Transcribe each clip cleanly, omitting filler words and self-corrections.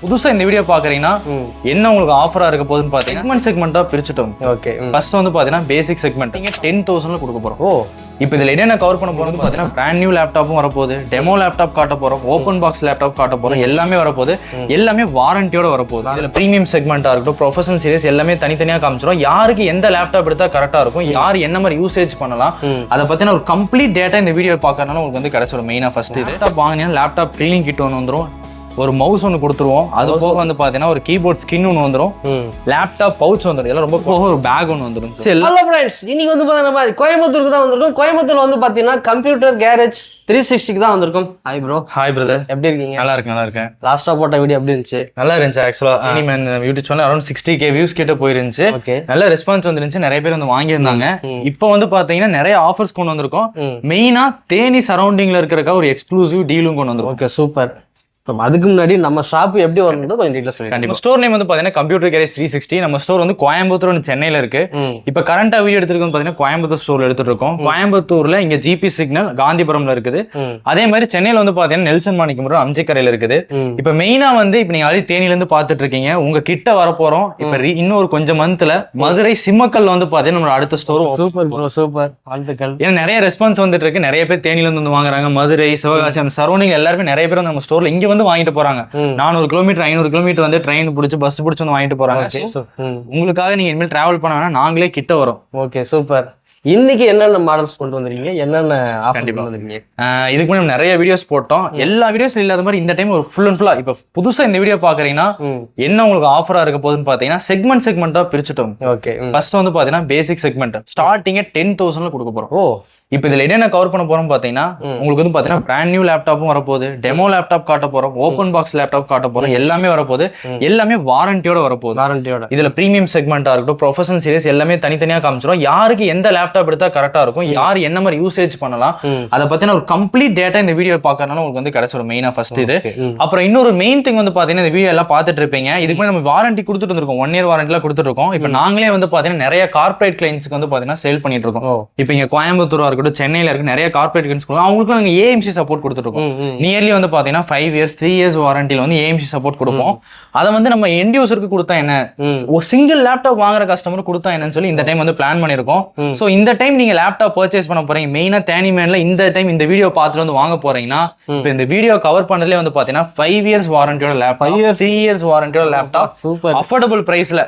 புதுசா இந்த வீடியோ பாக்குறீங்கன்னா என்ன உங்களுக்கு ஆஃபரா இருக்க போகுதுன்னு பாத்தீங்கன்னா செக்மெண்டா பிரிச்சுட்டோம். ஓகே, ஃபர்ஸ்ட் வந்து பாத்தீங்கன்னா பேசிக் செக்மெண்ட் நீங்க 10,000ல கொடுக்க போறோம். இப்போ இதுல என்னென்ன கவர் பண்ண போறது பாத்தீங்கன்னா பிராண்ட் நியூ லேப்டாப்பும் வரப்போகுது, டெமோ லேப்டாப் காட்ட போறோம், ஓப்பன் பாக்ஸ் லேப்டாப் காட்ட போறோம், எல்லாமே வரப்போகுது. எல்லாமே வாரண்டியோட வரப்போகுது. இதுல பிரீமியம் செக்மெண்டா இருக்கட்டும், ப்ரொஃபஷனல் சீரிஸ் எல்லாமே தனித்தனியா காமிச்சிரும். யாருக்கு எந்த லேப்டாப் எடுத்தா கரெக்டா இருக்கும், யார் என்ன மாதிரி யூசேஜ் பண்ணலாம், அதை பத்தின ஒரு கம்ப்ளீட் டேட்டா இந்த வீடியோ பாக்கறதுனால உங்களுக்கு வந்து கிடைச்சிடும். மெயினா ஃபர்ஸ்ட் இது லேப்டாப் வாங்கினீங்கன்னா லேப்டாப் க்ளீனிங் கிட் ஒன்று வந்துடும், ஒரு மவுஸ் ஒன்று கொடுத்துருவோம், அது போக வந்து பாத்தீங்கன்னா ஒரு கீபோர்ட் ஸ்கின் ஒன்று வந்துடும், லேப்டாப் பவுச் வந்துடும், இதெல்லாம் ரொம்ப போக ஒரு பேக் ஒன்று வந்துடும். ஹலோ ஃப்ரெண்ட்ஸ், இன்னைக்கு வந்து பாத்தீங்கன்னா கோயம்புத்தூருக்கு தான் வந்திருக்கும். கோயம்புத்தூர்ல வந்து பாத்தீங்கன்னா கம்ப்யூட்டர் கேரேஜ் 360 தான் வந்திருக்கும். Hi bro. ஹாய் பிரதர், எப்படி இருக்கீங்க? நல்லா இருக்கேன். லாஸ்டா போட்ட வீடியோ எப்படி இருந்துச்சு? நல்லா இருந்துச்சு. ஆக்சுவலா YouTube channel around 60K views கிட்ட போயிருந்துச்சு. நல்ல ரெஸ்பான்ஸ் வந்துருந்துச்சு, நிறைய பேர் வந்து வாங்கியிருந்தாங்க. இப்போ வந்து பாத்தீங்கன்னா நிறைய ஆஃபர்ஸ் கொண்டு வந்திருக்கோம். மெயினா தேனி சரௌண்டிங்ல இருக்கிறக்க ஒரு எக்ஸ்க்ளூசிவ் டீலும் கொண்டு வந்திருக்கோம். Okay, super. அதுக்கு முன்னாடி நம்ம ஷாப் எப்படி வரணும் கொஞ்சம் டீடைல்ஸ் சொல்லுங்க. கண்டிப்பா. ஸ்டோர் நேம் வந்து பாத்தீங்கன்னா கம்ப்யூட்டர் கேரேஜ் 360. நம்ம ஸ்டோர் வந்து கோயம்புத்தூர் சென்னையில இருக்கு. இப்ப கரண்டா வீடியோ எடுத்துருக்கோம் பாத்தீங்கன்னா கோயம்புத்தூர் ஸ்டோர்ல எடுத்துட்டு இருக்கோம். கோயம்புத்தூர்ல இங்க ஜிபி சிக்னல் காந்திபுரம்ல இருக்குது. அதே மாதிரி சென்னையில வந்து பாத்தீங்கன்னா நெல்சன் மாணிக்கம் அம்ஜிக்கரையில இருக்குது. இப்ப மெயினா வந்து இப்ப நீங்க ஆல்ரெடி தேனில இருந்து பாத்துட்டு இருக்கீங்க, உங்க கிட்ட வரப்போறோம். இப்ப இன்னொரு கொஞ்சம் மந்த்ல மதுரை சிம்மக்கல் வந்து பாத்தீங்கன்னா நம்ம அடுத்த ஸ்டோர். Super bro, super. வாழ்த்துக்கள். ஏன்னா நிறைய ரெஸ்பான்ஸ் வந்துட்டு இருக்கு. நிறைய பேர் தேனில இருந்து வந்து வாங்குறாங்க. மதுரை, சிவகாசி அந்த சரௌண்டிங் எல்லாருமே நிறைய பேர் நம்ம ஸ்டோர்ல இங்க வந்து வாங்கிட்டு போறாங்க. 400 கிலோமீட்டர் 500 கிலோமீட்டர் வந்து ட்ரெயின் பிடிச்சி பஸ் பிடிச்சி வந்து வாங்கிட்டு போறாங்க. உங்களுக்காக நீங்க இனிமேல் டிராவல் பண்ண வேணா, நாங்களே கிட்ட வரோம். Okay, super. இன்னைக்கு என்னென்ன மாடல்ஸ் கொண்டு வந்திருக்கீங்க, என்னென்ன ஆஃபர் கொண்டு வந்திருக்கீங்க? இதுக்கு முன்னாடி நிறைய வீடியோஸ் போட்டோம். எல்லா வீடியோஸ்ல இல்லாத மாதிரி இந்த டைம் ஒரு ஃபுல் அண்ட் ஃபுல்லா இப்ப புதுசா இந்த வீடியோ பாக்குறீங்கன்னா என்ன உங்களுக்கு ஆஃபரா இருக்க போகுதுன்னு பாத்தீங்கன்னா செக்மெண்டா பிரிச்சுட்டோம். ஓகே, ஃபர்ஸ்ட் வந்து பாத்தீங்கன்னா பேசிக் செக்மெண்ட் ஸ்டார்டிங்கே 10,000ல கொடுக்க போறோம். இப்போ இதுல என்னென்ன கவர் பண்ண போறோம் பாத்தீங்கன்னா உங்களுக்கு வந்து பாத்தீங்கன்னா பிராண்ட் நியூ லேப்டாப்பும் வரப்போகுது, டெமோ லேப்டாப் காட்ட போறோம், ஓப்பன் பாக்ஸ் லேப்டாப் காட்ட போறோம், எல்லாமே வரப்போகுது. எல்லாமே வாரண்டியோட வரப்போகுது. வாரண்டியோட. இதுல பிரீமியம் செக்மெண்டா இருக்கட்டும், ப்ரொஃபஷனல் சீரிஸ் எல்லாமே தனித்தனியா காமிச்சிரும். யாருக்கு எந்த லேப்டாப் எடுத்தா கரெக்டா இருக்கும், யார் என்ன மாதிரி யூசேஜ் பண்ணலாம், அதை பத்தின ஒரு கம்ப்ளீட் டேட்டா இந்த வீடியோ பாக்கறதுனால உங்களுக்கு வந்து கிடைச்சிடும். மெயினா ஃபர்ஸ்ட் இது. அப்புறம் இன்னொரு மெயின் திங் வந்து பாத்தீங்கன்னா இந்த வீடியோ எல்லாம் பாத்துட்டு இருப்பீங்க. இதுக்கு முன்னாடி நம்ம வாரண்டி கொடுத்துட்டு இருக்கோம், 1 year வாரண்டிலாம் கொடுத்துட்டு இருக்கோம். இப்போ நாங்களே வந்து பாத்தீங்கன்னா நிறைய கார்பரேட் கிளைண்ட்ஸ்க்கு வந்து பாத்தீங்கன்னா சேல் பண்ணிட்டு இருக்கோம். இப்போ இங்க கோயம்புத்தூரா இருக்கட்டும், சென்னையில இருக்கு நிறைய கார்பரேட் கிளைண்ட்ஸ் அவங்களுக்கு நாங்க ஏஎம்சி சப்போர்ட் கொடுத்துட்டு இருக்கோம். நியர்லி வந்து பாத்தீங்கன்னா 5 years 3 years வாரண்டில வந்து ஏஎம்சி சப்போர்ட் கொடுப்போம். அதை வந்து நம்ம எண்ட் யூசருக்கு கொடுத்தா என்ன, ஒரு சிங்கிள் லேப்டாப் வாங்குற கஸ்டமருக்கு கொடுத்தா என்னன்னு சொல்லி இந்த டைம் வந்து பிளான் பண்ணிருக்கோம். சோ இந்த டைம் நீங்க லேப்டாப் பர்ச்சேஸ் பண்ண போறீங்க, மெயினா தேனிமேன்ல இந்த டைம் இந்த வீடியோ பார்த்துட்டு வந்து வாங்க போறீங்கன்னா இப்போ இந்த வீடியோ கவர் பண்ணதுல வந்து பாத்தீங்கன்னா 5 years வாரண்டியோட லேப்டாப், 3 years வாரண்டியோட லேப்டாப், அஃபோர்டபுள் பிரைஸ்ல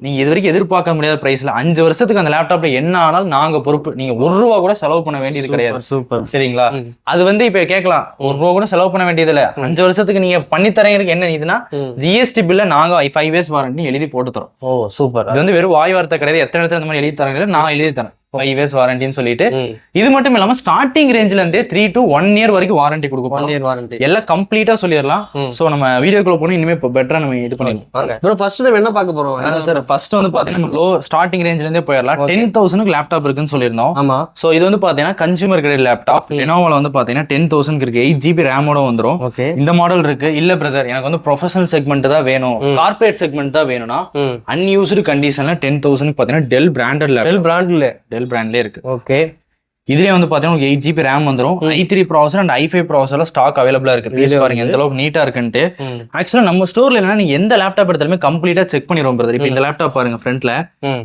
நீங்க இது வரைக்கும் எதிர்பார்க்க முடியாத பிரைஸ்ல 5 வருஷத்துக்கு அந்த லேப்டாப்ல என்ன ஆனாலும் நாங்க பொறுப்பு. நீங்க ₹1 கூட செலவு பண்ண வேண்டியது கிடையாது. சூப்பர், சரிங்களா? அது வந்து இப்ப கேட்கலாம், ₹1 கூட செலவு பண்ண வேண்டியது இல்ல, 5 வருஷத்துக்கு நீங்க பண்ணி தரீங்க. என்ன இதுனா ஜிஎஸ்டி பில்ல நாங்க 5 years வாரண்டி எழுதி போட்டு தரோம். ஓ சூப்பர். இது வந்து வெறும் வாய் வார்த்தை கிடையாது. எத்தனை இடத்துல இந்த மாதிரி எழுதி தராங்க, நான் எழுதி தரேன் 5 years வாரண்டின்னு சொல்லிட்டு. இது மட்டும் இல்லாம ஸ்டார்டிங் ரேஞ்சில இருந்தே 3 to 1 year வரைக்கும் வாரண்டி கொடுக்கும். 1 year வாரண்டி எல்லாம் கம்ப்ளீட்டா சொல்லிடலாம். சோ நம்ம வீடியோக்குள்ள போனா இனிமே பெட்டரா நம்ம இது பண்ணிடலாம். ப்ரோ ஃபர்ஸ்ட் நம்ம என்ன பார்க்க போறோம்? சார் ஃபர்ஸ்ட் வந்து பாத்தீங்கன்னா லோ ஸ்டார்டிங் ரேஞ்சில இருந்தே போயிடலாம். 10,000க்கு லேப்டாப் இருக்குன்னு சொல்லியிருந்தோம். ஆமா. சோ இது வந்து பாத்தீங்கன்னா கன்சூமர் கிரேட் லேப்டாப். லெனோவோல வந்து பாத்தீங்கன்னா 10,000க்கு இருக்கு. 8GB ரேமோட வந்துரும். இந்த மாடல் இருக்கு. இல்ல பிரதர் எனக்கு வந்து ப்ரொஃபஷனல் செக்மெண்ட் தான் வேணும், கார்பரேட் செக்மெண்ட் தான் வேணும்னா அன்யூஸ்டு கண்டிஷன்ல 10,000க்கு பாத்தீங்கன்னா டெல் பிராண்டட் லேப்டாப், டெல் பிராண்ட்லயே இருக்கு. ஓகே. இதுலயே வந்து பாத்தீங்கன்னா 8GB ரேம் வந்துரும். i3 processor and i5 ப்ராசஸர்ல stock அவைலபிளா இருக்கு. ப்ளீஸ் பாருங்க எந்த அளவுக்கு நீட்டா இருக்குன்ட்டு. ஆக்சுவலா நம்ம ஸ்டோர்ல என்னன்னா நீங்க எந்த லேப்டாப் எடுத்தாலுமே கம்ப்ளீட்டா செக் பண்ணிடுவோம் பிரதர். இப்போ இந்த லேப்டாப் பாருங்க ஃப்ரண்ட்ல,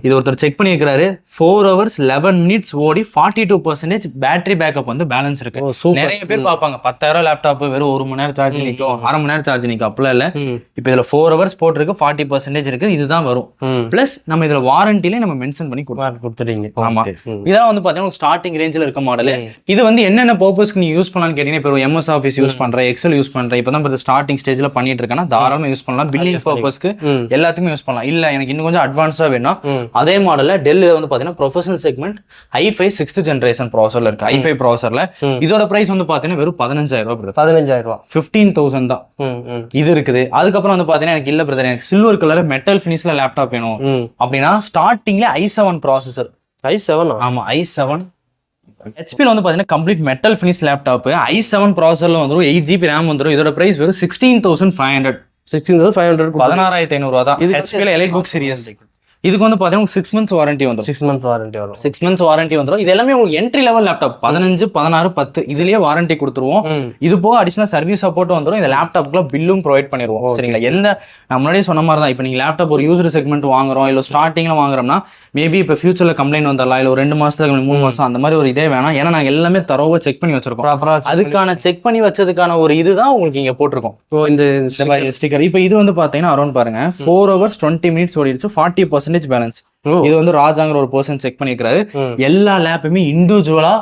இது ஒருத்தர் செக் பண்ணிருக்காரு. 4 hours 11 minutes ஓடி 42% பேட்டரி பேக்கப் வந்து பேலன்ஸ் இருக்கு. நிறைய பேர் பாப்பாங்க 10,000 லேப்டாப் வெறும் 1 மணி நேரம் சார்ஜ் நிக்கும், 1/2 மணி நேரம் சார்ஜ் நிக்கும். அப்பலாம் இல்ல. இப்போ இதுல 4 hours போட்டிருக்கு, 40% இருக்கு. இதுதான் வரும். பிளஸ் நம்ம இதுல வாரண்டிலே நம்ம மென்ஷன் பண்ணி கொடுத்துறீங்க. ஆமா. இதெல்லாம் வந்து பாத்தீங்கன்னா ஸ்டார்டிங் இருக்க மாடல். இது வந்து என்னென்ன பர்பஸ்க்கு நீங்க யூஸ் பண்ணலாம்னு கேட்டீங்கன்னா, இப்போ எம்எஸ் ஆஃபீஸ் யூஸ் பண்றேன், எக்ஸல் யூஸ் பண்றேன், இப்பதான் ஸ்டார்டிங் ஸ்டேஜ்ல பண்ணிட்டு இருக்கேன்னா தாராளமா யூஸ் பண்ணலாம். பில்லிங் பர்பஸ்க்கு எல்லாத்துக்குமே யூஸ் பண்ணலாம். இல்ல எனக்கு இன்னும் கொஞ்சம் அட்வான்ஸா வேணும், அதே மாடல்ல டெல்ல வந்து பாத்தீங்கன்னா professional segment i5 6th generation ப்ராசஸர்ல இருக்கு. i5 ப்ராசஸர்ல இதோட பிரைஸ் வந்து பாத்தீங்கன்னா வெறும் 15,000 15,000 15,000 தான் இது இருக்குது. அதுக்கப்புறம் வந்து பாத்தீங்கன்னா எனக்கு இல்ல பிரதர் எனக்கு சில்வர் கலர் மெட்டல் ஃபினிஷ்ல லேப்டாப் வேணும் அப்படின்னா ஸ்டார்டிங்ல i7 ப்ராசஸர். i7 ஆமா i7 ஹெச்பில வந்து பாத்தீங்கன்னா complete metal finish laptop i7 ப்ராசஸர்ல வந்துரும். 8GB ரேம் வந்துரும். இதோட பிரைஸ் வெறும் 16,500 16,500 16,500 தான். இது ஹெச்பில எலைட் புக் சீரிஸ் இதுக்கு வந்து பாத்தீங்கன்னா 6 months வாரண்டி வந்துடும். 6 months வாரண்டி வரும். 6 months வாரண்டி வந்துடும். இது எல்லாமே உங்களுக்கு என்ட்ரி லெவல் லேப்டாப் 15, 16, 10 இதுலயே வாரண்டி கொடுத்துருவோம். இது போக அடிஷனல் சர்வீஸ் சப்போர்ட் வந்துடும். இந்த லேப்டாப்க்குள்ள பில்லும் ப்ரொவைட் பண்ணிடுவோம். சரிங்களா? எந்த நான் முன்னாடியே சொன்ன மாதிரி தான். இப்போ நீங்க லேப்டாப் ஒரு யூசர் செக்மெண்ட் வாங்குறோம், இல்லை ஸ்டார்டிங்ல வாங்குறோம்னா மேபி இப்போ ஃபியூச்சர்ல கம்ப்ளைண்ட் வந்துடலாம், இல்லை ஒரு 2 மாசத்துக்கு 3 மாசம் அந்த மாதிரி ஒரு இதே வேணாம். ஏன்னா நாங்கள் எல்லாமே தரோவா செக் பண்ணி வச்சிருக்கோம். அதுக்கான செக் பண்ணி வச்சதுக்கான ஒரு இதுதான் உங்களுக்கு இங்க போட்டிருக்கோம். இந்த மாதிரி ஸ்டிக்கர். இப்போ இது வந்து பாத்தீங்கன்னா அரௌண்ட் பாருங்க 4 hours 20 minutes ஓடிடுச்சு, 40% பேலன்ஸ். இது வந்து ராஜாங்கிற ஒரு பர்சன் செக் பண்ணிருக்காரு. எல்லா லேப்புமே இண்டிவிஜுவலா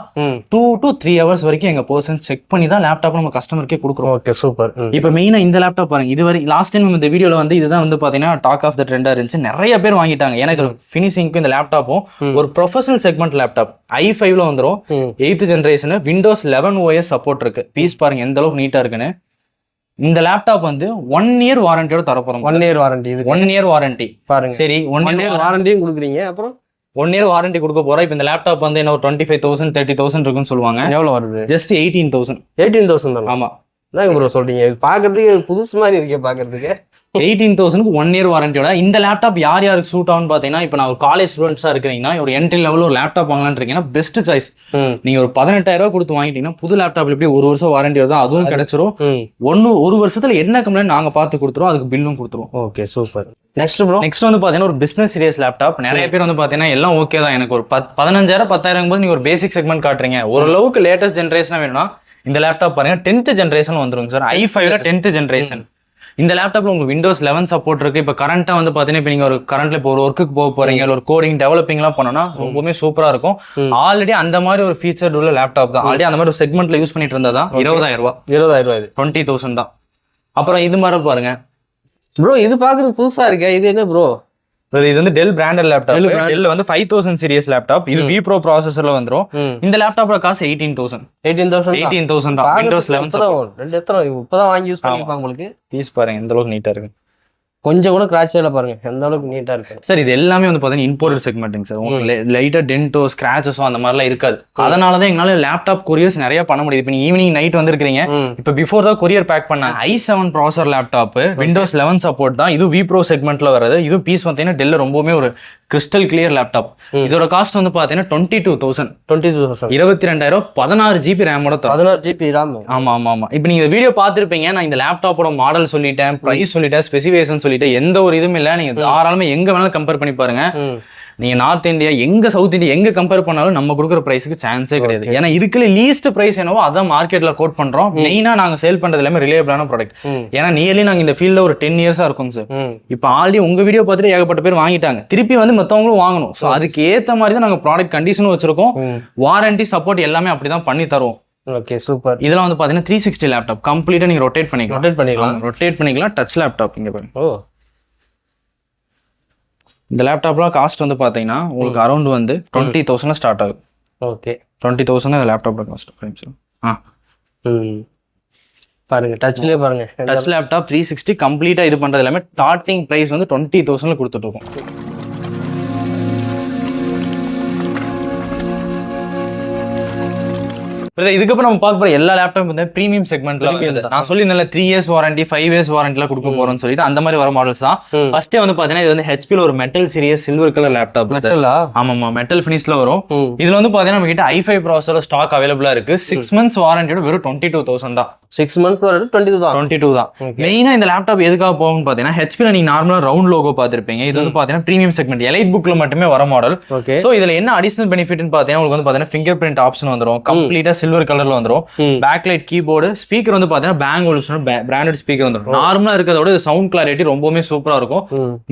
2 to 3 hours வரைக்கும் எங்க பர்சன் செக் பண்ணி தான் லேப்டாப் நம்ம கஸ்டமருக்கே கொடுக்குறோம். Okay super. இப்போ மெயினா இந்த லேப்டாப் பாருங்க, இது வரை லாஸ்ட் டைம் இந்த வீடியோல வந்து இதுதான் வந்து பாத்தீங்கன்னா டாக் ஆஃப் த ட்ரெண்டா இருந்துச்சு. நிறைய பேர் வாங்கிட்டாங்க. எனக்கு ஃபினிஷிங்க்கும் இந்த லேப்டாப்பும் ஒரு ப்ரொஃபஷனல் செக்மெண்ட் லேப்டாப் i5ல வந்துடும். 8th generation Windows 11 OS support இருக்கு. பீஸ் பாருங்க எந்த அளவுக்கு நீட்டா இருக்குன்னு. இந்த லேப்டாப் வந்து 1 year வாரண்டியோட தரப்போறோம். 1 year warranty. இது 1 year வாரண்டி பாருங்க. சரி 1 year வாரண்டியும் கொடுக்குறீங்க. அப்புறம் 1 year வாரண்டி கொடுக்க போறோம். இப்போ இந்த லேப்டாப் வந்து என்ன ஒரு 25,000 30,000 இருக்குன்னு சொல்லுவாங்க. எவ்வளவு வருது? ஜஸ்ட் 18,000. 18,000 தான். ஆமா. என்ன ப்ரோ சொல்றீங்க? பாக்குறதுக்கு புதுசு மாதிரி இருக்கே பாக்குறதுக்கு. 18,000க்கு 1 year வாரண்டியோட இந்த லேப்டாப் யார் யாருக்கு சூட் ஆகும்னு பாத்தீங்கன்னா, இப்போ நான் ஒரு காலேஜ் ஸ்டூடெண்ட்ஸா இருக்கிறீங்கன்னா, ஒரு என்ட்ரி லெவல் ஒரு லேப்டாப் வாங்கலாம்னு இருக்கீங்கன்னா பெஸ்ட் சாய்ஸ். நீங்க ஒரு 18,000 கொடுத்து வாங்கிட்டீங்கன்னா புது லேப்டாப்ல எப்படி 1 வருஷம் வாரண்டி வருது அதுவும் கிடைச்சிரும். ஒரு வருஷத்துல என்ன கம்ப்ளைண்ட் நாங்க பார்த்து கொடுத்துருவோம், அதுக்கு பில்லும் கொடுத்துருவோம். Okay super. நெக்ஸ்ட் வந்து பாத்தீங்கன்னா ஒரு பிசினஸ் சீரியஸ் லேப்டாப். நிறைய பேர் வந்து பாத்தீங்கன்னா எல்லாம் ஓகே தான், எனக்கு ஒரு 15,000 10,000 போது நீங்க ஒரு பேசிக் செக்மெண்ட் காட்டுறீங்க, ஓரளவுக்கு லேட்டஸ்ட் ஜென்ரேஷனா வேணும்னா இந்த லேப்டாப் பாருங்க 10th ஜென்ரேஷன் வந்துருங்க சார். i5ல 10th generation. இந்த லேப்டாப்ல உங்களுக்கு Windows 11 சப்போர்ட் இருக்கு. இப்போ கரண்டா வந்து பாத்தீங்கன்னா இப்போ நீங்க ஒரு கரண்ட்ல இப்போ ஒரு ஒர்க்குக்கு போக போறீங்க, ஒரு கோடிங் டெவலப்பிங் எல்லாம் பண்ணோம்னா ரொம்பவுமே சூப்பரா இருக்கும். ஆல்ரெடி அந்த மாதிரி ஒரு ஃபீச்சர் உள்ள லேப்டாப் தான். ஆல்ரெடி அந்த மாதிரி ஒரு செக்மெண்ட்ல யூஸ் பண்ணிட்டு இருந்தா தான் 20,000 ரூபாய். 20,000 இது 20,000 தான். அப்புறம் இது மாதிரி பாருங்க ப்ரோ, இது பாக்குறது புதுசா இருக்கு. இது என்ன ப்ரோ? இது வந்து டெல் பிராண்டட் லேப்டாப். டெல் வந்து 5000 சீரிஸ் லேப்டாப். இது V Pro ப்ராசஸர்ல வந்துரும். இந்த லேப்டாப்போட காசு 18,000 தான். Windows 11 இப்பதான் வாங்கி யூஸ் பண்ணிருப்பாங்க. உங்களுக்கு பீஸ் பாருங்க எந்த அளவுக்கு நீட்டா இருக்கு. கொஞ்சம் கூட கிராச் இல்ல பாருங்க எந்த அளவுக்கு நீட்டா இருக்கு. சார் இது எல்லாமே வந்து பாத்தீங்கன்னா இம்போர்ட்டட் செக்மெண்ட்டுங்க சார். உங்களுக்கு லைட்டா டென்ட்டோ ஸ்கிராச்சஸோ அந்த மாதிரிலாம் இருக்காது. அதனாலதான் எங்களால லேப்டாப் கொரியர்ஸ் நிறைய பண்ண முடியுது. இப்போ ஈவினிங் நைட் வந்திருக்கீங்க, இப்போ பிஃபோர் தான் கொரியர் பேக் பண்ணாங்க. i7 processor laptop, Windows 11 support தான். இது V Pro செக்மெண்ட்ல வருது. இது பீஸ் பார்த்தீங்கன்னா டெல்ல ரொம்பவுமே ஒரு கிறிஸ்டல் கிளியர் லேப்டாப். இதோட காஸ்ட் வந்து பாத்தீங்கன்னா 22,000. 22,000 16 GB ரேமோட 16 GB RAM. ஆமா ஆமா ஆமா. இப்போ நீங்க வீடியோ பார்த்துருப்பீங்க. நான் இந்த லேப்டாப்போட மாடல் சொல்லிட்டேன், பிரைஸ் சொல்லிட்டேன், ஸ்பெசிஃபிகேஷன் சொல்லிட்டேன். எந்த ஒரு இதுவும் இல்லை. நீங்க தாராளமா எங்க வேணாலும் கம்பேர் பண்ணி பாருங்க. நீங்க நார்த் இந்தியா எங்க சவுத் இந்தியா எங்க கம்பேர் பண்ணாலும் நம்ம கொடுக்குற பிரைஸ்க்கு சான்ஸே கிடையாது. ஏன்னா இருக்குல்ல லீஸ்ட் பிரைஸ் என்னவோ அதான் மார்க்கெட்ல கோட் பண்றோம். மெயினா நாங்க சேல் பண்றது எல்லாமே ரிலேபிளான ப்ராடக்ட். ஏன்னா நியர்லி நாங்க இந்த ஃபீல்ட்ல ஒரு 10 இயர்ஸா இருக்கும் சார். இப்போ ஆல்ரெடி உங்க வீடியோ பார்த்துட்டு ஏகப்பட்ட பேர் வாங்கிட்டாங்க. திருப்பி வந்து மத்தவங்களும் வாங்கணும். ஸோ அதுக்கு ஏத்த மாதிரி தான் நாங்க ப்ராடக்ட் கண்டிஷனும் வச்சிருக்கோம். வாரண்டி சப்போர்ட் எல்லாமே அப்படிதான் பண்ணி தருவோம். Okay super. இதெல்லாம் வந்து பாத்தீங்கன்னா 360 லேப்டாப். கம்ப்ளீட்டா நீங்க ரொட்டேட் பண்ணிக்கலாம். Touch laptop. இங்க பாருங்க. இந்த லேப்டாப்லாம் காஸ்ட் வந்து பார்த்தீங்கன்னா உங்களுக்கு அரௌண்ட் வந்து 20,000 ஸ்டார்ட் ஆகுது. ஓகே 20,000 இந்த லேப்டாப்போட காஸ்ட். பாருங்க டச்லேயே பாருங்க. டச் லேப்டாப் 360 கம்ப்ளீட்டாக இது பண்ணுறது எல்லாமே ஸ்டார்டிங் ப்ரைஸ் வந்து 20,000 கொடுத்துட்டு இருக்கோம். இதுக்கப்புறம் நம்ம பார்க்க போற எல்லா லேப்டாப் வந்து பிரீமியம் செக்மெண்ட்ல நான் சொல்லி 3 இயர்ஸ் வாரண்டி 5 இயர்ஸ் வாரண்டிலாம் கொடுக்க போறோம்னு சொல்லிட்டு அந்த மாதிரி வர மாடல்ஸ் தான். ஃபர்ஸ்டே வந்து பாத்தீங்கன்னா இது வந்து ஹெச்பில ஒரு metal series silver colour laptop. ஆமாமா மெட்டல் ஃபினிஷ்ல வரும். இதுல வந்து பாத்தீங்கன்னா நம்ம கிட்ட i5 ப்ராசஸர் ஸ்டாக் அவைலபிளா இருக்கு. 6 months வாரண்டியோட வெறும் 22,000 தான். 6 months வரைக்கும் 22 தான். மெயினா இந்த லேப்டாப் எதுக்காக போகும்னு பாத்தீங்கன்னா ஹெச்பில நீங்க நார்மலா ரவுண்ட் லோகோ பாத்திருப்பீங்க. இது வந்து பாத்தீங்கன்னா பிரீமியம் செக்மெண்ட் எலைட் புக்ல மட்டுமே வர மாடல். சோ இதுல என்ன அடிஷனல் பெனிஃபிட்னு பாத்தீங்கன்னா உங்களுக்கு வந்து பாத்தீங்கன்னா ஃபிங்கர் பிரிண்ட் ஆப்ஷன் வந்துரும். கம்ப்ளீட்டா சில்வர் கலர்ல வந்துரும். பேக்லைட் கீபோர்டு ஸ்பீக்கர் வந்து பாத்தீங்கன்னா பேங் ஒலியூஷன் பிராண்டட் ஸ்பீக்கர் வந்துரும். நார்மலா இருக்கிறதோட சவுண்ட் கிளாரிட்டி ரொம்பவே சூப்பரா இருக்கும்.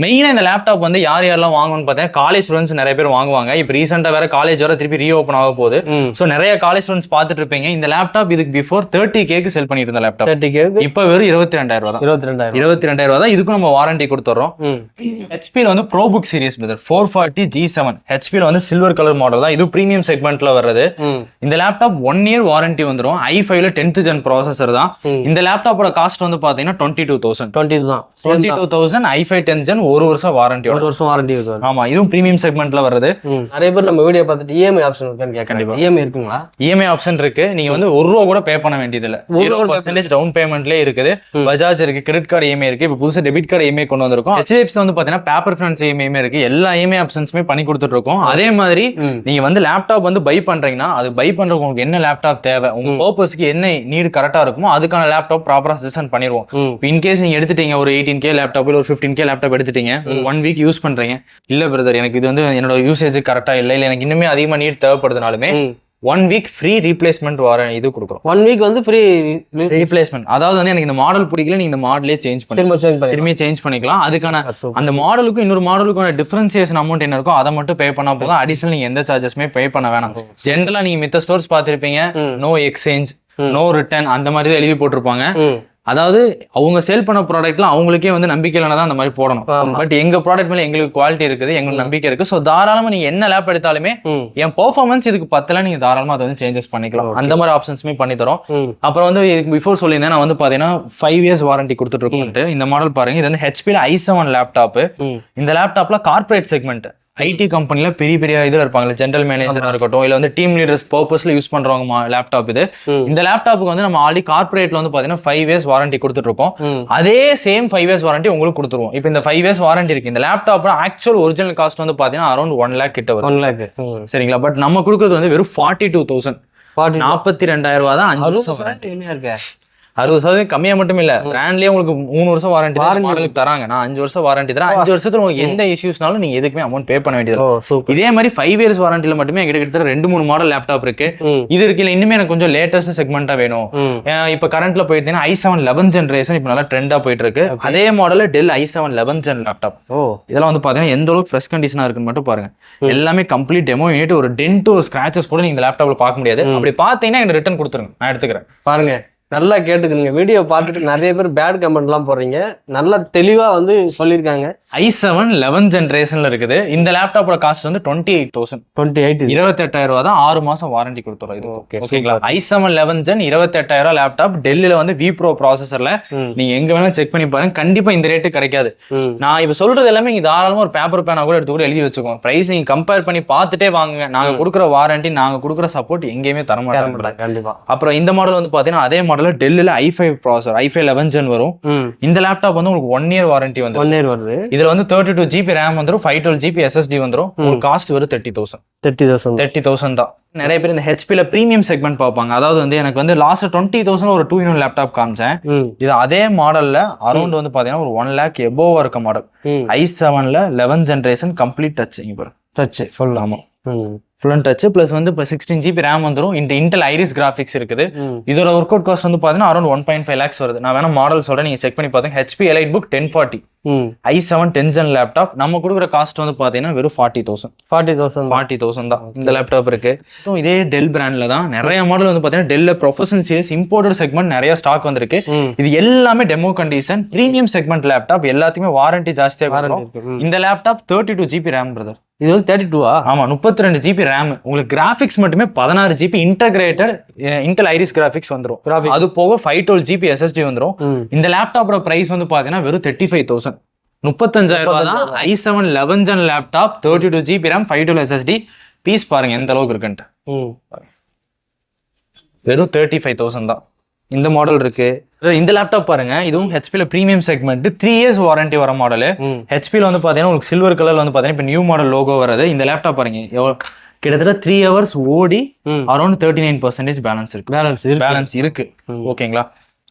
மெயினா இந்த லேப்டாப் வந்து யார் யாரெல்லாம் வாங்கணும்னு பாத்தீங்கன்னா காலேஜ் ஸ்டூடெண்ட்ஸ் நிறைய பேர் வாங்குவாங்க. இப்போ ரீசெண்டா வேற காலேஜ் வர திருப்பி ரீஓபன் ஆக போகுது. சோ நிறைய காலேஜ் ஸ்டூடெண்ட்ஸ் பாத்துட்டு இருப்பீங்க. இந்த லேப்டாப் இதுக்கு பிஃபோர் 30K செல் பண்ணிட்டு இருந்த லேப்டாப் இப்ப வெறும் 22,000 தான். 22,000 தான். இதுக்கும் நம்ம வாரண்டி கொடுத்துறோம். ஹெச்பில வந்து ப்ரோ புக் சீரிஸ் 440 G7 ஹெச்பில வந்து சில்வர் கலர் மாடல் தான். இது பிரீமியம் செக்மெண்ட்ல வர்றது. இந்த லேப்டாப் 1 இயர் வாரண்டி வந்துடும். i5ல 10th gen ப்ராசஸர் தான். இந்த லேப்டாப்போட காஸ்ட் வந்து பாத்தீங்கன்னா 22,000. 22,000 i5 10th gen 1 வருஷம் வாரண்டி. 1 வருஷம் வாரண்டி இருக்கு. ஆமா, இதுவும் பிரீமியம் செக்மெண்ட்ல வருது. நிறைய பேர் நம்ம வீடியோ பார்த்துட்டு இஎம்ஐ ஆப்ஷன் இருக்கான்னு கேட்கறாங்க. இஎம்ஐ இருக்குங்களா? இஎம்ஐ ஆப்ஷன் இருக்கு. நீங்க வந்து ₹1 கூட பே பண்ண வேண்டியது இல்ல. 0% டவுன் பேமெண்ட்லயே இருக்குது. பஜாஜ் இருக்கு, கிரெடிட் கார்டு இஎம்ஐ இருக்கு. இப்போ புதுசா டெபிட் கார்டு இஎம்ஐ கொண்டு வந்திருக்கோம். HDFC வந்து பாத்தீங்கன்னா பேப்பர் ஃபைனான்ஸ் இஎம்ஐ இருக்கு. எல்லா இஎம்ஐ ஆப்ஷன்ஸுமே பண்ணி கொடுத்துட்டு இருக்கோம். அதே மாதிரி நீங்க வந்து லேப்டாப் வந்து பை பண்றீங்கன்னா அது பை பண்றதுக்கு உங்களுக்கு என்ன லேப்டாப் தேவை, உங்க பர்பஸ்க்கு என்ன நீடு கரெக்டா இருக்குமோ அதுக்கான லேப்டாப் ப்ராப்பரா சஜஷன் பண்ணிடுவோம். இன்கேஸ் நீங்க எடுத்துட்டீங்க ஒரு 18K லேப்டாப் இல்ல ஒரு 15K லேப்டாப் எடுத்துட்டீங்க, 1 வீக் யூஸ் பண்றீங்க, இல்ல பிரதர் எனக்கு இது வந்து என்னோட யூசேஜ் கரெக்டா இல்ல எனக்கு இன்னுமே அதிகமா நீட் தேவைப்படுதுனாலுமே 1 வீக் ஃப்ரீ ரீப்ளேஸ்மெண்ட் வாரண்டி இது கொடுக்குறோம். 1 வீக் வந்து ஃப்ரீ ரீப்ளேஸ்மெண்ட். அதாவது வந்து எனக்கு இந்த மாடல் பிடிக்கல, நீங்க இந்த மாடலே திரும்பி சேஞ்ச் பண்ணிக்கலாம். அதுக்கான அந்த மாடலுக்கும் இன்னொரு மாடலுக்கான டிஃபரன்சியேஷன் அமௌண்ட் என்ன இருக்கோ அதை மட்டும் பே பண்ணா போதும். அடிஷனல் நீங்க எந்த சார்ஜஸ்மே பே பண்ண வேணாம். ஜென்ரலா நீங்க மித்த ஸ்டோர்ஸ் பார்த்திருப்பீங்க, நோ எக்ஸ்சேஞ்ச், நோ ரிட்டர்ன் அந்த மாதிரி தான் எழுதி போட்டிருப்பாங்க. அதாவது அவங்க சேல் பண்ண ப்ராடக்ட்லாம் அவங்களுக்கே வந்து நம்பிக்கை இல்லைனா அந்த மாதிரி போடணும். பட் எங்க ப்ராடக்ட் மேல எங்களுக்கு குவாலிட்டி இருக்குது, எங்களுக்கு நம்பிக்கை இருக்கு. ஸோ தாராளமா நீங்க என்ன லேப் எடுத்தாலுமே என் பெர்ஃபார்மன்ஸ் இதுக்கு பத்தல, நீங்க தாராளமா அதை வந்து சேஞ்சஸ் பண்ணிக்கலாம். அந்த மாதிரி ஆப்ஷன்ஸுமே பண்ணி தரோம். அப்புறம் வந்து இதுக்கு பிஃபோர் சொல்லியிருந்தேன், நான் வந்து பாத்தீங்கன்னா 5 இயர்ஸ் வாரண்டி கொடுத்துட்டு இருக்கோம். இந்த மாடல் பாருங்க, இது வந்து ஹெச்பில i7 லேப்டாப். இந்த லேப்டாப்ல கார்பரேட் செக்மெண்ட் ஐடி கம்பெனில பெரிய பெரிய இதுல இருப்பாங்க, ஜெனரல் மேனேஜரா இருக்கட்டும் இல்ல வந்து டீம் லீடர்ஸ் பர்பஸ்ல யூஸ் பண்றவங்க லேப்டாப் இது. இந்த லேப்டாப்புக்கு வந்து நம்ம ஆல்ரெடி கார்பரேட்ல வந்து பாத்தீங்கன்னா 5 இயர்ஸ் வாரண்டி கொடுத்துட்டு இருக்கோம். அதே சேம் 5 இயர்ஸ் வாரண்டி உங்களுக்கு கொடுத்துருவோம். இப்போ இந்த 5 இயர்ஸ் வாரண்டி இருக்கு. இந்த லேப்டாப் ஆக்சுவல் ஒரிஜினல் காஸ்ட் வந்து பாத்தீங்கன்னா அரௌண்ட் 1 lakh கிட்ட வரும். 1 lakh சரிங்களா? பட் நம்ம கொடுக்கறது வந்து வெறும் 42,000, 42,000 ரூபா தான். 5 வருஷம் என்ன இருக்கு, 60% கம்மியா மட்டும் இல்ல, பிராண்ட்லயே உங்களுக்கு 3 வருஷம் வாரண்டி மாடலுக்கு தராங்க. நான் 5 வருஷம் வாரண்டி தரேன். 5 வருஷத்துல உங்களுக்கு எந்த இஷ்யூஸ்னாலும் நீங்க எதுக்குமே அமௌண்ட் பே பண்ண வேண்டியது. இதே மாதிரி 5 இயர்ஸ் வாரண்டில மட்டுமே கிட்டத்தட்ட 2-3 மாடல் லேப்டாப் இருக்கு. இது இருக்கு. இன்னுமே எனக்கு கொஞ்சம் லேட்டஸ்ட் செக்மெண்டா வேணும். இப்ப கரண்ட்ல போயிட்டீங்கன்னா i7 11th ஜெனரேஷன் இப்ப நல்லா ட்ரெண்டா போயிட்டு இருக்கு. அதே மாடல்ல del i7 11th gen laptop. இதெல்லாம் வந்து பாத்தீங்கன்னா எந்த அளவுக்கு ஃப்ரெஷ் கண்டிஷனா இருக்குன்னு மட்டும் பாருங்க. எல்லாமே கம்ப்ளீட் டெமோ யூனிட். ஒரு டென்ட் ஒரு ஸ்கிராச்சஸ் கூட நீங்க இந்த லேப்டாப்ல பார்க்க முடியாது. அப்படி பாத்தீங்கன்னா எனக்கு ரிட்டர்ன் கொடுத்துருங்க, நான் எடுத்துக்கிறேன். பாருங்க, நல்லா கேட்டுக்குங்க. வீடியோ பார்த்துட்டு நிறைய பேர் பேட் கமெண்ட்லாம் போடுறீங்க, நல்லா தெளிவா வந்து சொல்லியிருக்காங்க. i7 11th ஜெனரேஷன்ல இருக்குது. இந்த லேப்டாப்போட காஸ்ட் வந்து 28,000. 28,000 ரூபா தான். 6 மாசம் வாரண்டி கொடுத்துறோம். இது ஓகேங்களா? i7 11th gen 28,000 லேப்டாப் டெல்லில வந்து V Pro ப்ராசஸர்ல நீங்க எங்க வேணாலும் செக் பண்ணி பாருங்க. கண்டிப்பா இந்த ரேட்டு கிடைக்காது. நான் இப்ப சொல்றது எல்லாமே நீங்க தாராளமா ஒரு பேப்பர் பேனா கூட எடுத்து கூட எழுதி வச்சுக்கோங்க. பிரைஸ் நீங்க கம்பேர் பண்ணி பார்த்துட்டே வாங்குங்க. நாங்க கொடுக்குற வாரண்டி, நாங்க கொடுக்குற சப்போர்ட் எங்கேயுமே தர மாட்டாங்க. கண்டிப்பா. அப்புறம் இந்த மாடல் வந்து பாத்தீங்கன்னா அதே மாடல் டெல்லில i5 processor, i5 11th gen வரும். இந்த லேப்டாப் வந்து உங்களுக்கு 1 year வாரண்டி வந்து 1 year வருது. இதுல வந்து 32GB RAM வந்துரும், 512GB SSD வந்துரும். ஒரு காஸ்ட் வரும் 30,000 தான். நிறைய பேர் இந்த ஹெச்பில பிரீமியம் செக்மெண்ட் பார்ப்பாங்க. அதாவது வந்து எனக்கு வந்து லாஸ்ட் 20,000 ஒரு 2-in-1 லேப்டாப் காமிச்சேன். இது அதே மாடல்ல அரௌண்ட் வந்து பாத்தீங்கன்னா ஒரு 1 lakh எபோவா இருக்க மாடல். i7ல 11th ஜெனரேஷன் கம்ப்ளீட் டச். இங்க பாருங்க, டச் ஃபுல். ஆமா, ஃபுல் அண்ட் டச். பிளஸ் வந்து இப்போ 16GB RAM வந்துடும். இந்த இன்டெல் ஐரிஸ் கிராஃபிக்ஸ் இருக்குது. இதோட ஒர்க் அவுட் காஸ்ட் வந்து பாத்தீங்கன்னா அரௌண்ட் 1.5 lakhs வருது. நான் வேணா மாடல் சொல்றேன், நீங்க செக் பண்ணி பாத்தீங்க. HP EliteBook 1040 i7 10th gen laptop நம்ம கொடுக்குற காஸ்ட் வந்து பாத்தீங்கன்னா வெறும் 40,000 தான். இந்த லேப்டாப் இருக்கு. இதே டெல் பிராண்ட்ல தான் நிறைய மாடல் வந்து பாத்தீங்கன்னா டெல்ல ப்ரொஃபஷனல் சீரிஸ் இம்போர்ட்டட் செக்மெண்ட் நிறைய ஸ்டாக் வந்திருக்கு. இது எல்லாமே demo condition premium segment laptop. எல்லாத்தையுமே வாரண்டி ஜாஸ்தியா வரும். இந்த லேப்டாப் 32GB RAM பிரதர். இது வந்து 32 ஆமா, 32GB RAM. உங்களுக்கு கிராபிக்ஸ் மட்டுமே 16GB integrated Intel iris graphics வந்துரும். அது போக 512GB SSD வந்துரும். இந்த லேப்டாப்போட பிரைஸ் வந்து பாத்தீங்கன்னா வெறும் 35,000, 35,000 ரூபாய் தான். i7 11th gen laptop, 32GB RAM, 512 SSD. Piece பாருங்க எந்த அளவுக்கு இருக்குன்ட்டு. வெறும் 35,000 தான். இந்த மாடல் இருக்கு. இந்த லேப்டாப் பாருங்க, இதுவும் ஹெச்பில பிரீமியம் செக்மெண்ட் 3 years வாரண்டி வர மாடல். ஹெச்பில வந்து பாத்தீங்கன்னா உங்களுக்கு சில்வர் கலர்ல வந்து பாத்தீங்கன்னா இப்ப நியூ மாடல் லோகோ வருது. இந்த லேப்டாப் பாருங்க கிட்டத்தட்ட 3 hours ஓடி அரௌண்ட் 39% பேலன்ஸ் இருக்கு. ஓகேங்களா?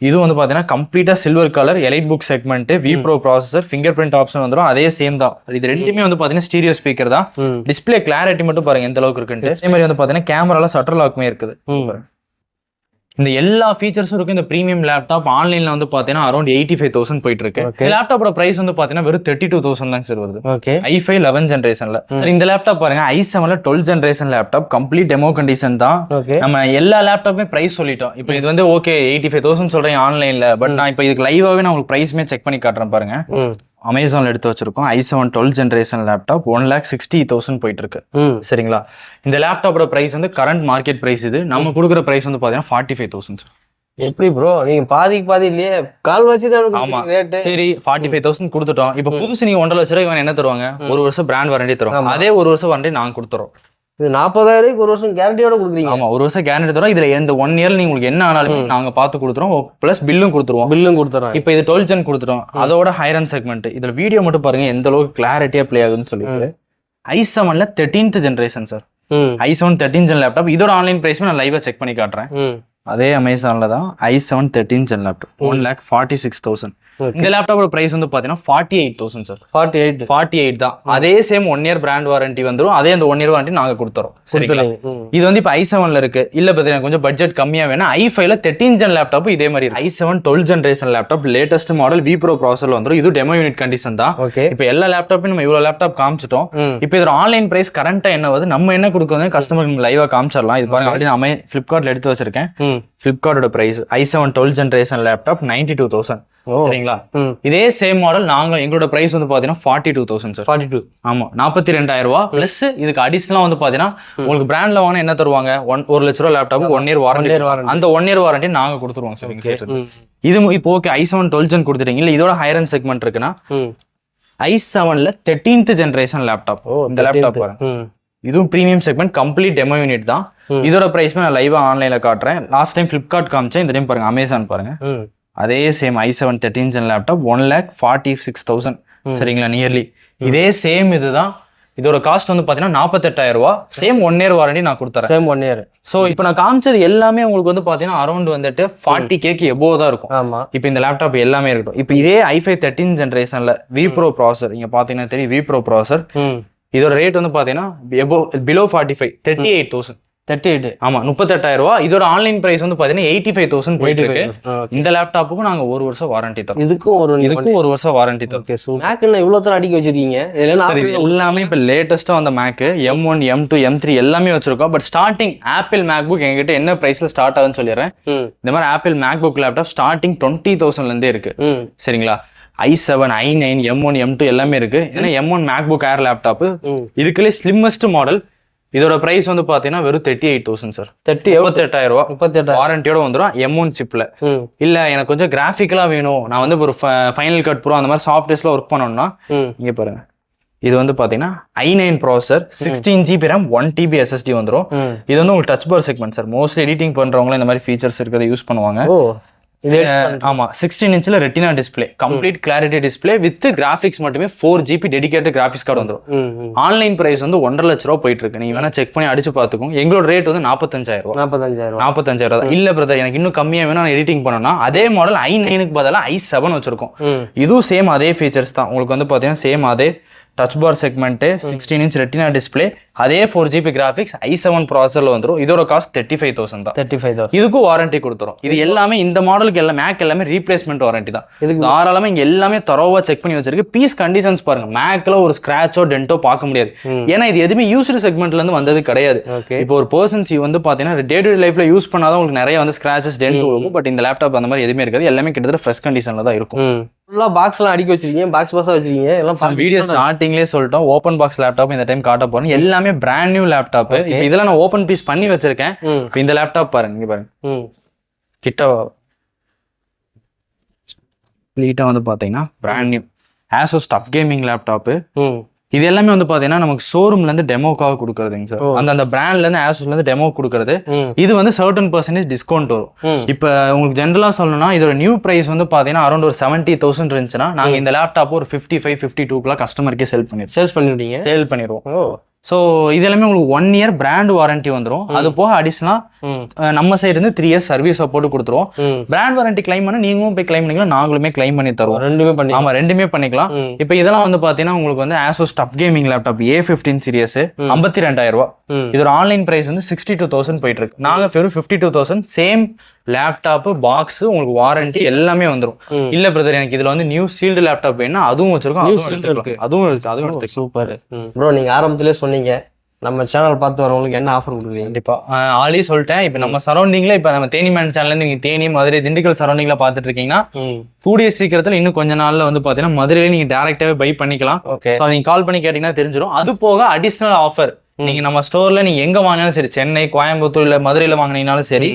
இது வந்து பாத்தீங்கன்னா கம்ப்ளீட்டா silver colour, EliteBook segment, V Pro processor, finger print option வந்துடும். அதே சேம் தான். இது ரெண்டுமே வந்து பாத்தீங்கன்னா ஸ்டீரியோ ஸ்பீக்கர் தான். டிஸ்பிளே கிளாரிட்டி மட்டும் பாருங்க எந்த அளவுக்கு இருக்குன்ட்டு. அதே மாதிரி வந்து பாத்தீங்கன்னா கேமரால ஷட்டர் லாக்குமே இருக்குது. இந்த எல்லா ஃபீச்சர்ஸும் இருக்கு. இந்த பிரீமியம் லேப்டாப் ஆன்லைன்ல வந்து பாத்தீங்கன்னா அரௌண்ட் 85,000 போயிட்டு இருக்கு. இந்த லேப்டாப்போட பிரைஸ் வந்து பாத்தீங்கன்னா வெறும் 32,000 தான் சார் வருது. i5 11th ஜெனரேஷன்ல. இந்த லேப்டாப் பாருங்க, i7ல 12th generation laptop, complete demo condition தான். நம்ம எல்லா லேப்டாப்புமே பிரைஸ் சொல்லிட்டோம். இப்போ இது வந்து ஓகே 85,000 சொல்றேன் ஆன்லைன்ல. பட் நான் இப்போ இதுக்கு லைவாவே நான் உங்களுக்கு பிரைஸ்மே செக் பண்ணி காட்டுறேன் பாருங்க. அமேசான்ல எடுத்து வச்சிருக்கோம் i7 12 ஜென்ரேஷன் லேப்டாப் 1,60,000 போயிட்டு இருக்கு. சரிங்களா? இந்த லேப்டாப்போட பிரைஸ் வந்து கரண்ட் மார்க்கெட் பிரைஸ். இது நம்ம கொடுக்குற பிரைஸ் வந்து பாத்தீங்கன்னா 45,000 சார். எப்படி ப்ரோ நீங்க பாதிக்கு பாதி இல்லையே, கால்வாசி தான். ஆமா சரி 45,000 கொடுத்துட்டோம். இப்ப புதுசு நீங்க 1.5 லட்ச ரூபாய் என்ன தருவாங்க? ஒரு வருஷம் பிராண்ட் வாரண்டி தருவாங்க. அதே ஒரு வருஷம் வாரண்டி நாங்க கொடுத்துறோம். இது 40,000 ஒரு வருஷம் கேரண்டியோட கொடுக்குறீங்க. ஆமா ஒரு வருஷம் கேரண்டி தரோம். இதுல இந்த 1 இயர்ல நீங்க உங்களுக்கு என்ன ஆனாலுமே நாங்க பார்த்து கொடுத்துறோம். பிளஸ் பில்லும் கொடுத்துருவோம். இப்போ இது 12 ஜென் கொடுத்துட்டோம். அதோட ஹையர் அண்ட் செக்மெண்ட். இதுல வீடியோ மட்டும் பாருங்க எந்த அளவுக்கு கிளாரிட்டியா பிளே ஆகுதுன்னு சொல்லிட்டு. i7ல 13th generation sir. i7 13 gen laptop. இதோட ஆன்லைன் பிரைஸ் நான் லைவா செக் பண்ணி காட்டுறேன். அதே அமேசான்ல தான் i7 13 ஜென் லேப்டாப் 1,46,000. இந்த லேப்டாப்போட பிரைஸ் வந்து பாத்தீங்கன்னா 48,000 சார். 48 தான். அதே சேம் 1 இயர் பிராண்ட் வாரண்டி வந்துரும். அதே அந்த 1 இயர் வாரண்டி நாங்க கொடுத்துறோம். சரிங்களா? இது வந்து இப்போ i7ல இருக்கு. இல்ல பாத்தீங்கன்னா கொஞ்சம் பட்ஜெட் கம்மியா வேணா i5ல 13 ஜென் லேப்டாப் இதே மாதிரி i7 12 generation laptop latest model V Pro ப்ராசஸர்ல வந்துரும். இது டெமோ யூனிட் கண்டிஷன் தான். இப்போ எல்லா லேப்டாப்பையும் நம்ம இவ்வளவு லேப்டாப் காமிச்சிட்டோம். இப்போ இதோட ஆன்லைன் பிரைஸ் கரண்டா என்ன வருது, நம்ம என்ன கொடுக்கணும் கஸ்டமருக்கு லைவா காமிச்சிடலாம். இது பாருங்க ஆல்ரெடி நான் ஃபிளிப்கார்ட்ல எடுத்து வச்சிருக்கேன். ஃபிளிப்கார்ட்டோட பிரைஸ் i7 12 ஜெனரேஷன் லேப்டாப் 92,000. சரிங்களா? இதே சேம் மாடல் நாங்க எங்களோட பிரைஸ் வந்து பாத்தீங்கன்னா 42,000 சார். 42. ஆமா 42,000 ரூபாய் பிளஸ் இதுக்கு அடிஷனலா வந்து பாத்தீங்கன்னா உங்களுக்கு பிராண்ட்ல வாங்கினா என்ன தருவாங்க? 1 லட்ச ரூபாய் லேப்டாப் 1 இயர் வாரண்டி. அந்த 1 இயர் வாரண்டி நாங்க கொடுத்துருவோம். சரிங்க சார். இது இப்போ ஓகே i7 12 ஜென் கொடுத்துட்டீங்க. இல்ல இதோட ஹையர் அண்ட் செக்மெண்ட் இருக்குன்னா i7ல 13th ஜெனரேஷன் லேப்டாப். இந்த லேப்டாப் பாருங்க. இதுவும் premium segment complete demo unit தான். இதோட பிரைஸ் நான் லைவா ஆன்லைன்ல காட்டுறேன். லாஸ்ட் டைம் ஃபிளிப்கார்ட் காமிச்சேன். இந்த டைம் பாருங்க அமேசான் பாருங்க. அதே சேம் i7 13 ஜென் லேப்டாப் 1,46,000. சரிங்களா? நியர்லி இதே சேம் இதுதான். இதோட காஸ்ட் வந்து பாத்தீங்கன்னா 48,000 ரூபாய். சேம் 1 இயர் வாரண்டி நான் கொடுத்துறேன். Same 1 year. சோ இப்போ நான் காமிச்சது எல்லாமே உங்களுக்கு வந்து பாத்தீங்கன்னா அரௌண்ட் வந்துட்டு 40K எபோவ் தான் இருக்கும். ஆமா. இப்போ இந்த லேப்டாப் எல்லாமே இருக்கட்டும். இப்போ இதே i5 13 ஜெனரேஷன்ல V Pro ப்ராசஸர் இங்க பாத்தீங்கன்னா தெரியும். V Pro ப்ராசஸர் இதோட ரேட் வந்து பாத்தீங்கன்னா பிலோ 45 38,000. 38. ஆமா 38,000 ரூபாய். இதோட ஆன்லைன் பிரைஸ் வந்து பாத்தீங்கன்னா 85,000 போயிட்டு இருக்கு. இந்த லேப்டாப்புக்கு நாங்க 1 வருஷம் வாரண்டி தரோம். இதுக்கும் 1 வருஷம் வாரண்டி தரோம். ஓகே சோ மேக் என்ன இவ்வளவு தூரம் அடிக்க வச்சிருக்கீங்க? எல்லாமே இப்ப லேட்டஸ்டா வந்த மேக் M1 M2 M3 எல்லாமே வச்சிருக்கோம். பட் ஸ்டார்டிங் ஆப்பிள் மேக்புக் எங்ககிட்ட என்ன பிரைஸ்ல ஸ்டார்ட் ஆகுதுன்னு சொல்லிடுறேன். இந்த மாதிரி ஆப்பிள் மேக்புக் லேப்டாப் ஸ்டார்டிங் 20,000ல இருந்தே இருக்கு. சரிங்களா? i7 i9 M1 M2 எல்லாமே இருக்கு. ஏன்னா M1 மேக்புக் ஏர் லேப்டாப் இதுக்குள்ளே ஸ்லிம்மஸ்ட் மாடல். இதோட பிரைஸ் வந்து பாத்தீங்கன்னா வெறும் 38,000 சார். 38,000 ரூபாய். 38,000 வாரண்டியோட வந்துடும் M1 சிப்ல. இல்ல எனக்கு கொஞ்சம் கிராஃபிக்கலா வேணும், நான் வந்து ஒரு ஃபைனல் கட் ப்ரோ அந்த மாதிரி சாஃப்ட்வேர்ஸ்ல ஒர்க் பண்ணணும்னா இங்க பாருங்க. இது வந்து பாத்தீங்கன்னா i9 processor 16GB RAM 1TB SSD வந்துடும். இது வந்து உங்களுக்கு touch bar segment sir. Mostly editing பண்றவங்க இந்த மாதிரி ஃபீச்சர்ஸ் இருக்கிறத யூஸ் பண்ணுவாங்க. ஆமா 16 இன்ச்ல retina display, complete clarity display with graphics மட்டுமே 4GB டெடிகேட்டட் கிராபிக்ஸ் கார்டு வந்துடும். ஆன்லைன் பிரைஸ் வந்து 1.5 லட்ச ரூபாய் போயிட்டு இருக்கு. நீங்க வேணா செக் பண்ணி அடிச்சு பாத்துக்கோங்க. எங்களோட ரேட் வந்து 45,000 ரூபாய். 45,000 தான். இல்ல பிரதர் எனக்கு இன்னும் கம்மியா வேணும் நான் எடிட்டிங் பண்ணணும்னா அதே மாடல் i9க்கு பதிலா i7 வச்சிருக்கோம். இதுவும் சேம் அதே ஃபீச்சர்ஸ் தான். உங்களுக்கு வந்து பாத்தீங்கன்னா சேம் அதே touch bar segment 16 inch retina display அதே 4GB கிராபிக்ஸ் i7 ப்ராசஸர்ல வந்துரும். இதோட காஸ்ட் 35,000 தான். 35,000. இதுக்கும் வாரண்டி கொடுத்துரும். இது எல்லாமே இந்த மாடலுக்கு எல்லாம் மேக் எல்லாமே ரீப்ளேஸ்மெண்ட் வாரண்டி தான். இதுக்கு தாராளமா இங்க எல்லாமே தரோவா செக் பண்ணி வச்சிருக்கு. பீஸ் கண்டிஷன்ஸ் பாருங்க. மேக்ல ஒரு ஸ்கிராச்சோ டென்ட்டோ பார்க்க முடியாது. ஏன்னா இது எதுவுமே யூஸ்டு செக்மெண்ட்ல இருந்து வந்தது கிடையாது. இப்போ ஒரு பர்சன்ஸ் வந்து பாத்தீங்கன்னா டே டு டே லைஃப்ல யூஸ் பண்ணாதான் உங்களுக்கு நிறைய வந்து ஸ்கிராச்சஸ் டென்ட் இருக்கும். பட் இந்த லேப்டாப் அந்த மாதிரி எதுவுமே இருக்காது. எல்லாமே கிட்டத்தட்ட ஃப்ரெஷ் கண்டிஷன்ல தான் இருக்கும். ஃபுல்லா பாக்ஸ்லாம் அடிக்க வச்சிருக்கீங்க. பாக்ஸ் வச்சிருக்கீங்க. எல்லாம் வீடியோ ஸ்டார்டிங்லேயே சொல்லிட்டோம். ஓப்பன் பாக்ஸ் லேப்டாப் இந்த டைம் காட்ட போறோம். எல்லாமே பிராண்ட் நியூ லேப்டாப். இப்போ இதெல்லாம் நான் ஓப்பன் பீஸ் பண்ணி வச்சிருக்கேன். இந்த லேப்டாப் பாருங்க. இங்க பாருங்க கிட்ட கம்ப்ளீட்டா வந்து பாத்தீங்கன்னா brand new ASUS TUF gaming laptop. இது எல்லாமே வந்து பாத்தீங்கன்னா நமக்கு ஷோரூம்ல இருந்து டெமோக்காக கொடுக்கறதுங்க சார். அந்த பிராண்ட்ல இருந்து ASUSல இருந்து டெமோ கொடுக்கறது. இது வந்து certain% டிஸ்கவுண்ட் வரும். இப்ப உங்களுக்கு ஜென்ரலா சொல்லணும்னா இதோட நியூ பிரைஸ் வந்து பாத்தீங்கன்னா அரௌண்ட் ஒரு 70,000 இருந்துச்சுன்னா நாங்க இந்த லேப்டாப் ஒரு 55 52 கஸ்டமருக்கே சேல் பண்ணிடுவோம். ஸோ இது எல்லாமே உங்களுக்கு 1 இயர் பிராண்ட் வாரண்டி வந்துடும். அது போக அடிஷனலா நம்ம சைடு இருந்து 3 இயர்ஸ் சர்வீஸ் சப்போர்ட் கொடுத்துருவோம். பிராண்ட் வாரண்டி கிளைம் பண்ண நீங்களும் போய் கிளைம் பண்ணிக்கலாம், நாங்களுமே கிளைம் பண்ணி தருவோம். ரெண்டுமே பண்ணிக்கலாம். இப்போ இதெல்லாம் வந்து பாத்தீங்கன்னா உங்களுக்கு வந்து ASUS TUF gaming laptop A15 series 52,000 ரூபாய். இதோட ஆன்லைன் பிரைஸ் வந்து 62,000 போயிட்டு இருக்கு. நாங்க வெறும் 52,000 சேம் லேப்டாப் பாக்ஸ் உங்களுக்கு வாரண்டி எல்லாமே வந்துடும். இல்ல பிரதர் எனக்கு இதுல வந்து நியூ சீல்டு லேப்டாப் வேணும்னா அதுவும் வச்சிருக்கோம். அதுவும் இருக்கு. Super bro. நீங்க ஆரம்பத்திலே சொன்னீங்க நம்ம சேனல் பார்த்து வரவங்களுக்கு என்ன ஆஃபர் கொடுக்குறீங்க? கண்டிப்பா ஆல்ரெடி சொல்லிட்டேன். இப்போ நம்ம சரௌண்டிங்ல இப்போ நம்ம தேனி மேன் சேனல்ல இருந்து நீங்க தேனி மதுரை திண்டுக்கல் சரௌண்டிங்ல பார்த்துட்டு இருக்கீங்கன்னா கூடிய சீக்கிரத்துல இன்னும் கொஞ்ச நாள்ல வந்து பாத்தீங்கன்னா மதுரையில நீங்க டேரக்டாவே பை பண்ணிக்கலாம். ஓகே, நீங்க கால் பண்ணி கேட்டீங்கன்னா தெரிஞ்சிடும். அது போக அடிஷனல் ஆஃபர் நீங்க நம்ம ஸ்டோர்ல நீங்க எங்க வாங்கினாலும் சரி, சென்னை, கோயம்புத்தூர் இல்ல மதுரையில வாங்கினீங்கனாலும் சரி,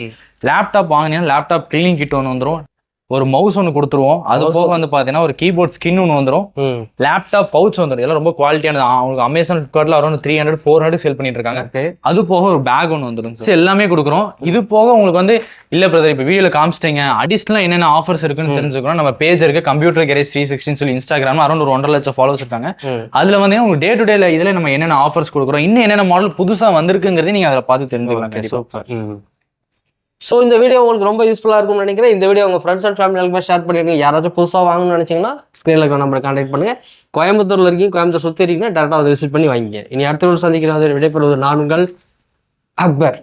லேப்டாப் வாங்கினீங்கன்னா லேப்டாப் கிளீனிங் கிட் ஒன்று வந்துடும், ஒரு மவுஸ் ஒன்று கொடுத்துருவோம். அது போக வந்து பாத்தீங்கன்னா ஒரு கீபோர்ட் ஸ்கின் ஒன்று வந்துடும், லேப்டாப் பவுச் வந்துடும். இதெல்லாம் ரொம்ப குவாலிட்டியானது. அவங்களுக்கு Amazon Flipkartல அரௌண்ட் 300-400 சேல் பண்ணிட்டு இருக்காங்க. அது போக ஒரு பேக் ஒன்று வந்துடும். எல்லாமே கொடுக்குறோம். இது போக உங்களுக்கு வந்து இல்ல பிரதர் இப்போ வீடியோல காமிச்சிட்டீங்க, அடிஷனலா என்னென்ன ஆஃபர்ஸ் இருக்குன்னு தெரிஞ்சுக்கணும். நம்ம பேஜ் இருக்கு கம்ப்யூட்டர் கேரேஜ் 360 சொல்லி இன்ஸ்டாகிராம் அரௌண்ட் ஒரு 1.5 லட்சம் ஃபாலோவர்ஸ் இருக்காங்க. அதுல வந்து உங்களுக்கு டே டு டேல இதுல நம்ம என்னென்ன ஆஃபர்ஸ் கொடுக்குறோம், இன்னும் என்னென்ன மாடல் புதுசா வந்திருக்குங்கிறதையும் நீங்க அதை பார்த்து தெரிஞ்சுக்கலாம். ஸோ இந்த வீடியோ உங்களுக்கு ரொம்ப யூஸ்ஃபுல்லாக இருக்கும்னு நினைக்கிறேன். இந்த வீடியோ உங்கள் ஃப்ரெண்ட்ஸ் அண்ட் ஃபேமிலிகளுக்கு ஷேர் பண்ணிடுங்க. யாராச்சும் புதுசாக வாங்கணும்னு நினச்சிங்கன்னா ஸ்க்ரீனில் இருக்க நம்பரை கான்டாக்ட் பண்ணுங்கள். கோயம்புத்தூரில் இருக்கீங்க, கோயம்புத்தூர் சுற்றி இருக்கீங்கன்னா டேரெக்டாக அதை விசிட் பண்ணி வாங்கிங்க. இனி அடுத்த வீடியோ சந்திக்கிற விடைபெறுவது நான் உங்கள் அக்பர்.